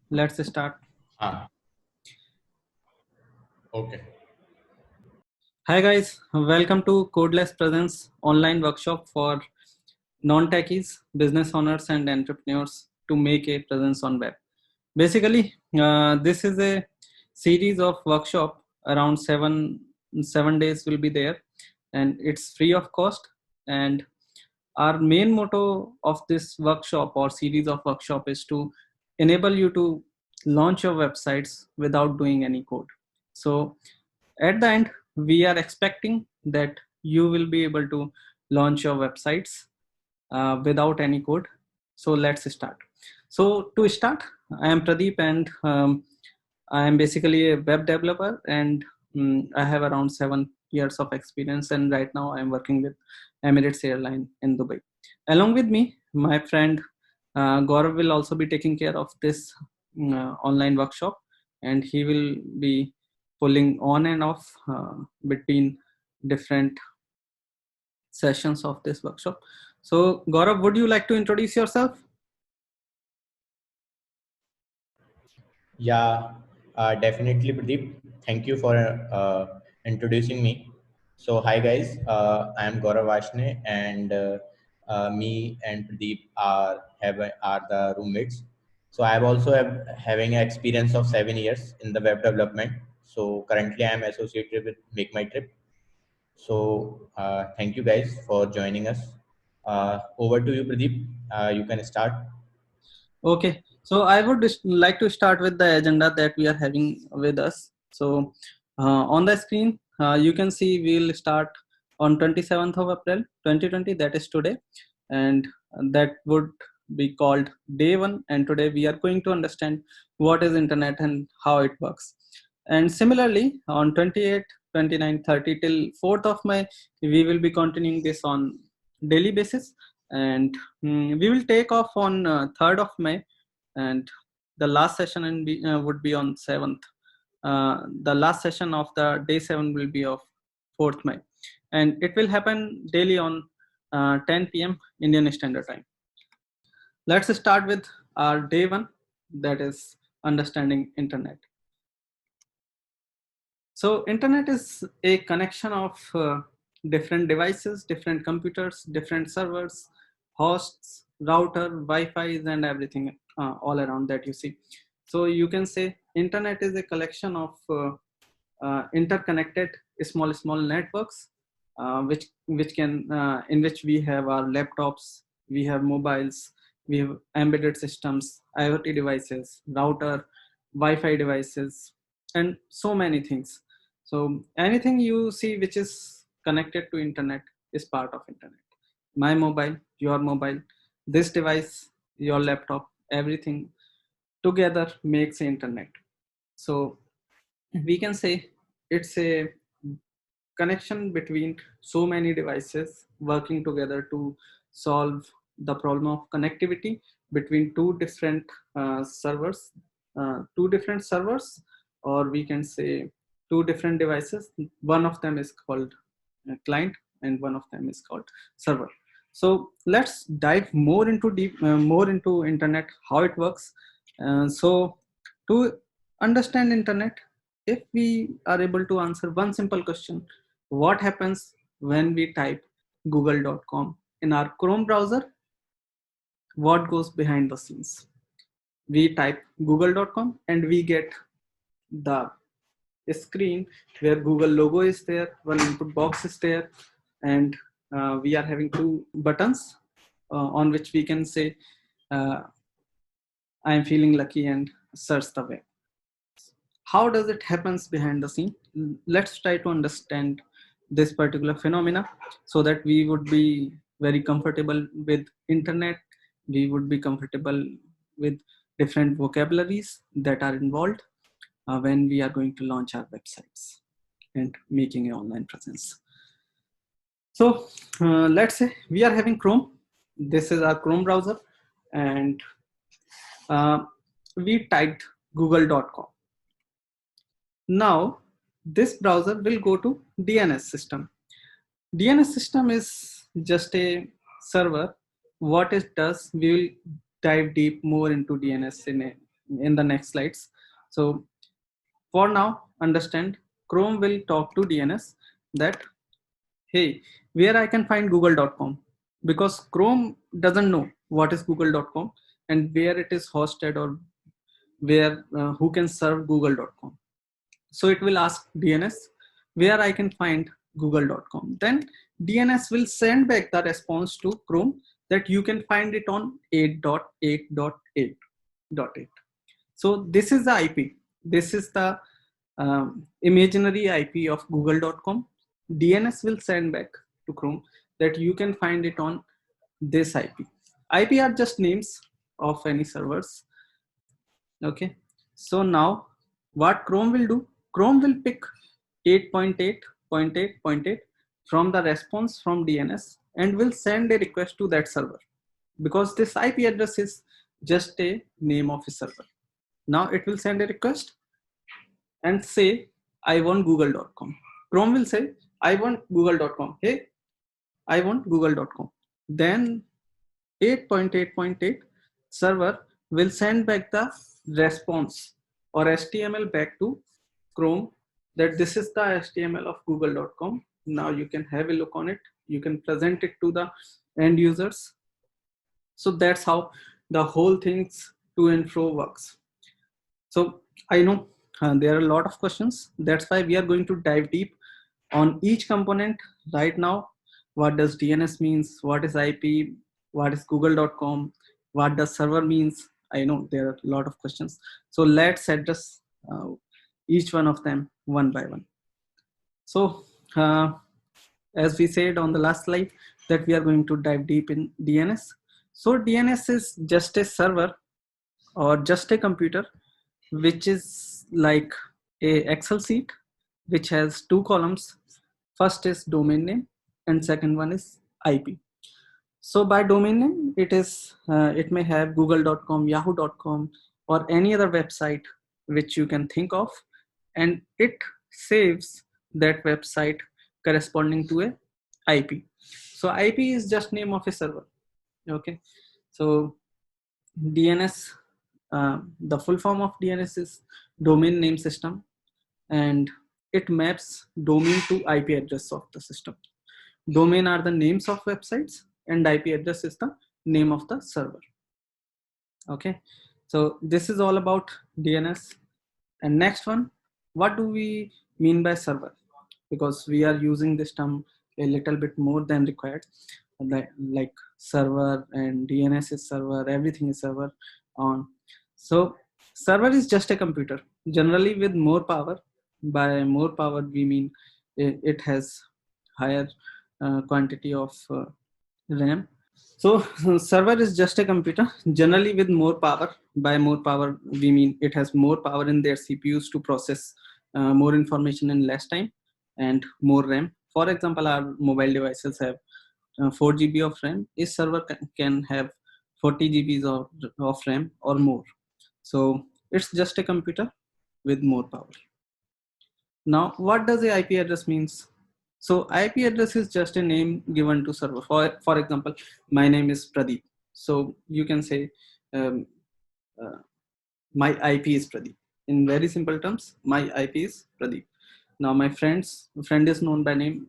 Let's start. Ah, okay. Hi guys, welcome to Codeless Presence online workshop for non-techies, business owners and entrepreneurs to make a presence on web. Basically, this is a series of workshop around seven days will be there, and it's free of cost. And our main motto of this workshop or series of workshop is to enable you to launch your websites without doing any code. So at the end, we are expecting that you will be able to launch your websites without any code. So let's start. So to start, I am Pradeep, and I am basically a web developer, and I have around 7 years of experience. And right now, I am working with Emirates Airline in Dubai. Along with me, my friend Gaurav will also be taking care of this online workshop, and he will be pulling on and off between different sessions of this workshop. So, Gaurav, would you like to introduce yourself? Yeah, definitely, Pradeep. Thank you for introducing me. So, hi guys, I am Gaurav Ashne, and me and Pradeep are the roommates. So, I have also having an experience of 7 years in the web development. So, currently, I am associated with Make My Trip. So, thank you guys for joining us. Over to you, Pradeep. You can start. Okay, so I would like to start with the agenda that we are having with us. So, on the screen, you can see we'll start on 27th of April 2020, that is today, and that would be called day one. And today we are going to understand what is internet and how it works. And similarly, on 28th, 29th, 30 till 4th of May, we will be continuing this on daily basis, and we will take off on 3rd of May, and the last session would be on 7th. The last session of the day 7 will be of 4th May, and it will happen daily on 10 p.m. Indian Standard Time. Let's start with our day 1, that is understanding internet. So internet is a connection of different devices, different computers, different servers, hosts, router, Wi-Fi, and everything all around that you see. So you can say internet is a collection of interconnected small networks, which can in which we have our laptops, we have mobiles, we have embedded systems, IoT devices, router, Wi-Fi devices, and so many things. So anything you see which is connected to internet is part of internet. My mobile, your mobile, this device, your laptop, everything together makes internet. So we can say it's a connection between so many devices working together to solve the problem of connectivity between two different servers, or we can say two different devices. One of them is called client, and one of them is called server. So let's dive more into internet, how it works. So to understand internet, if we are able to answer one simple question, what happens when we type google.com in our Chrome browser? What goes behind the scenes? We type google.com and we get the screen where Google logo is there, one input box is there, and we are having two buttons on which we can say, I am feeling lucky, and search the web. How does it happens behind the scene? Let's try to understand this particular phenomena so that we would be very comfortable with internet. We would be comfortable with different vocabularies that are involved when we are going to launch our websites and making an online presence. So let's say we are having Chrome. This is our Chrome browser, and uh, we typed google.com. Now, this browser will go to DNS system. DNS system is just a server. What it does, we will dive deep more into DNS in a in the next slides. So for now, understand, Chrome will talk to DNS that, hey, where I can find google.com, because Chrome doesn't know what is google.com and where it is hosted, or where who can serve google.com. So it will ask DNS where I can find google.com. Then DNS will send back the response to Chrome that you can find it on 8.8.8.8. So this is the IP. This is the imaginary IP of google.com. DNS will send back to Chrome that you can find it on this IP. IP are just names of any servers. Okay. So now what Chrome will do, Chrome will pick 8.8.8.8 from the response from DNS and will send a request to that server, because this IP address is just a name of a server. Now it will send a request and say, I want google.com. Chrome will say, I want google.com. Hey, I want google.com. Then 8.8.8 server will send back the response or HTML back to Chrome that this is the HTML of google.com. Now you can have a look on it. You can present it to the end users. So that's how the whole things to and fro works. So I know there are a lot of questions. That's why we are going to dive deep on each component right now. What does DNS means? What is IP? What is google.com? What does server means? I know there are a lot of questions. So let's address each one of them one by one. So as we said on the last slide, that we are going to dive deep in DNS. So DNS is just a server or just a computer which is like a Excel sheet which has two columns. First is domain name and second one is IP. So by domain name, it may have google.com, yahoo.com, or any other website which you can think of, and it saves that website corresponding to a IP. So IP is just name of a server. Okay. So DNS, the full form of DNS is domain name system, and it maps domain to IP address of the system. Domain are the names of websites and IP address is the name of the server. Okay, so this is all about DNS. And next one, what do we mean by server? Because we are using this term a little bit more than required, like server and DNS is server, everything is server on. So server is just a computer, generally with more power. By more power, we mean it has higher quantity of RAM. So server is just a computer, generally with more power. By more power, we mean it has more power in their CPUs to process more information in less time and more RAM. For example, our mobile devices have 4 GB of RAM. A server can have 40 GBs of RAM or more. So it's just a computer with more power. Now, what does a IP address means? So IP address is just a name given to server. For example, my name is Pradeep. So you can say my IP is Pradeep. In very simple terms, my IP is Pradeep. Now my friend is known by name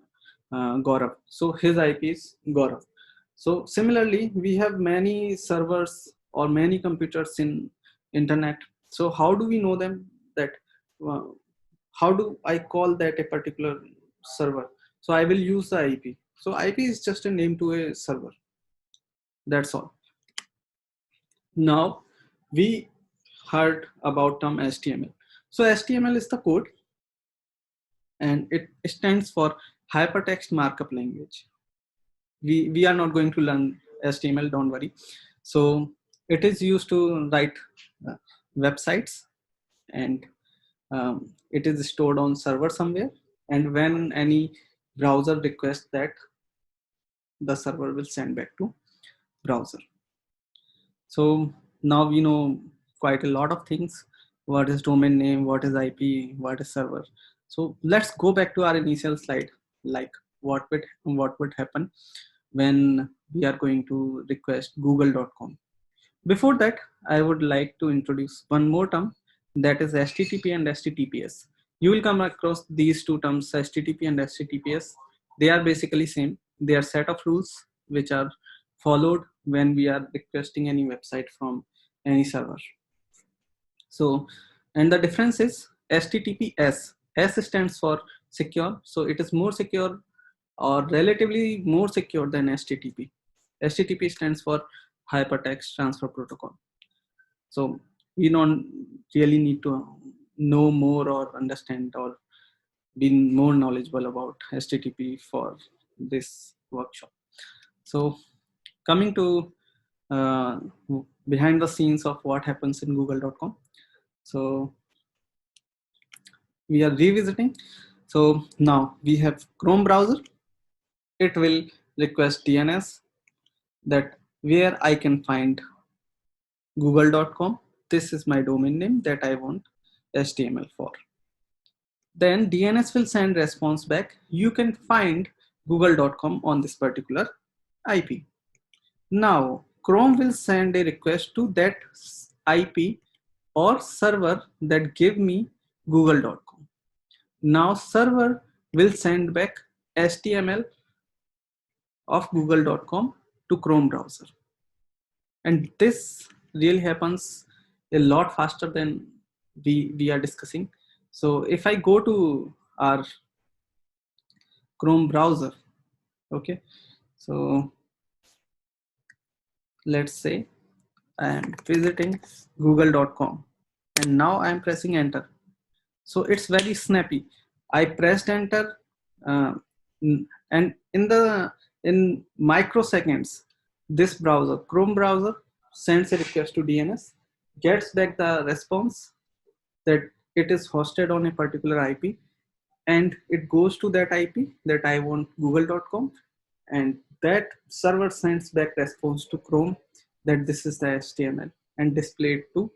Gaurav. So his IP is Gaurav. So similarly, we have many servers or many computers in internet. So how do we know them? That how do I call that a particular server? So I will use the IP. So IP is just a name to a server. That's all. Now we heard about term HTML. So HTML is the code, and it stands for hypertext markup language. We are not going to learn HTML, don't worry. So it is used to write websites, and it is stored on server somewhere, and when any browser requests that, the server will send back to browser. So now we know quite a lot of things. What is domain name, what is IP, what is server. So let's go back to our initial slide, like what would happen when we are going to request google.com. Before that, I would like to introduce one more term, that is HTTP and HTTPS. You will come across these two terms, HTTP and HTTPS. They are basically same. They are set of rules which are followed when we are requesting any website from any server. So, and the difference is HTTPS. S stands for secure, so it is more secure or relatively more secure than HTTP. HTTP stands for Hypertext Transfer Protocol. So we don't really need to know more or understand or be more knowledgeable about HTTP for this workshop. So coming to uh, behind the scenes of what happens in google.com. So we are revisiting. So now we have Chrome browser. It will request DNS, that where I can find google.com. This is my domain name that I want HTML for. Then DNS will send response back. You can find google.com on this particular IP. Now Chrome will send a request to that IP or server that give me google.com. Now server will send back HTML of google.com to Chrome browser. And this really happens a lot faster than we are discussing. So if I go to our Chrome browser, okay, so let's say I am visiting google.com and now I am pressing enter. So it's very snappy. I pressed enter and in microseconds, this browser, Chrome browser, sends a request to DNS, gets back the response that it is hosted on a particular IP, and it goes to that IP that I want google.com, and that server sends back response to Chrome that this is the HTML and display it to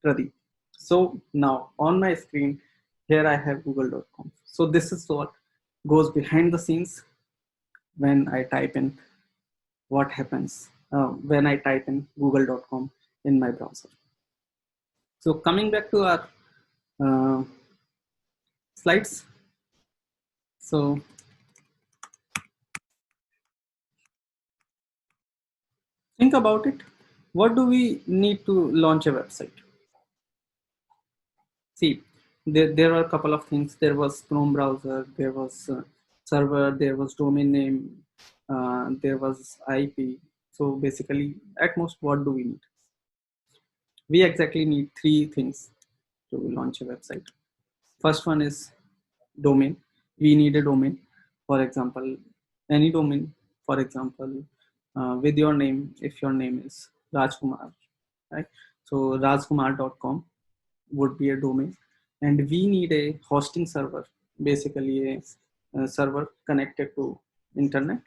Pradeep. So now on my screen here I have google.com. So this is what goes behind the scenes when I type in what happens when I type in google.com in my browser. So coming back to our uh, slides. So think about it. What do we need to launch a website? See, there were a couple of things. There was Chrome browser, there was server, there was domain name, there was IP. So basically, at most, what do we need? We exactly need three things to launch a website. First one is domain. We need a domain. For example, any domain. For example, with your name, if your name is Rajkumar, right? So rajkumar.com would be a domain, and we need a hosting server, basically a server connected to internet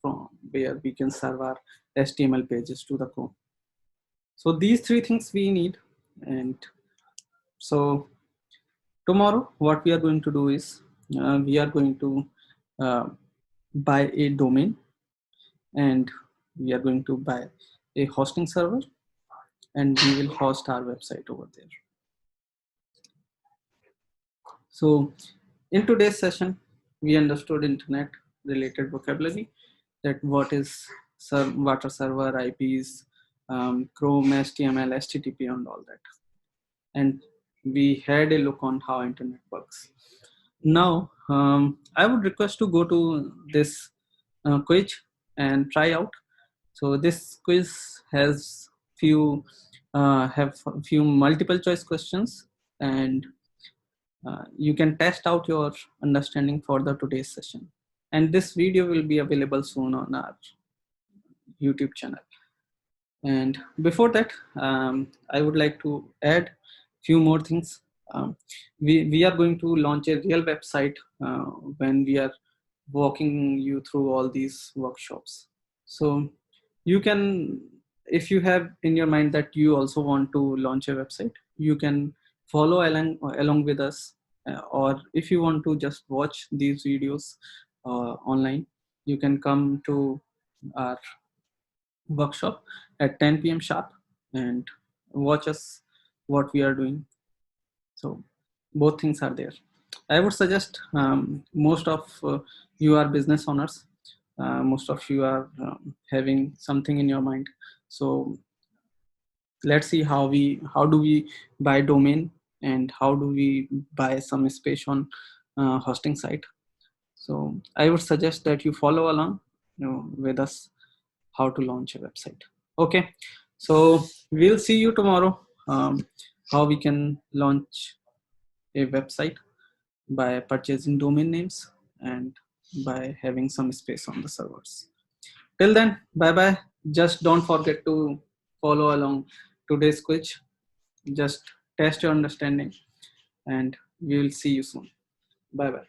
from where we can serve our HTML pages to the Chrome. So these three things we need. And so tomorrow what we are going to do is we are going to uh, buy a domain, and we are going to buy a hosting server, and we will host our website over there. So in today's session, we understood internet related vocabulary, that what is water server, IPs, Chrome, HTML, HTTP, and all that. And we had a look on how internet works. Now, I would request to go to this quiz and try out. So this quiz has few multiple choice questions, and you can test out your understanding for the today's session. And this video will be available soon on our YouTube channel. And before that, I would like to add few more things. We are going to launch a real website when we are walking you through all these workshops. So you can, if you have in your mind that you also want to launch a website, you can follow along with us, or if you want to just watch these videos online, you can come to our workshop at 10 p.m. sharp. and watch us what we are doing. So both things are there. I would suggest most of you are business owners. Most of you are having something in your mind. So let's see how do we buy domain and how do we buy some space on hosting site. So I would suggest that you follow along, with us how to launch a website. Okay, so we'll see you tomorrow, how we can launch a website by purchasing domain names and by having some space on the servers. Till then, bye bye. Just don't forget to follow along today's quiz. Just test your understanding, and we will see you soon. Bye bye.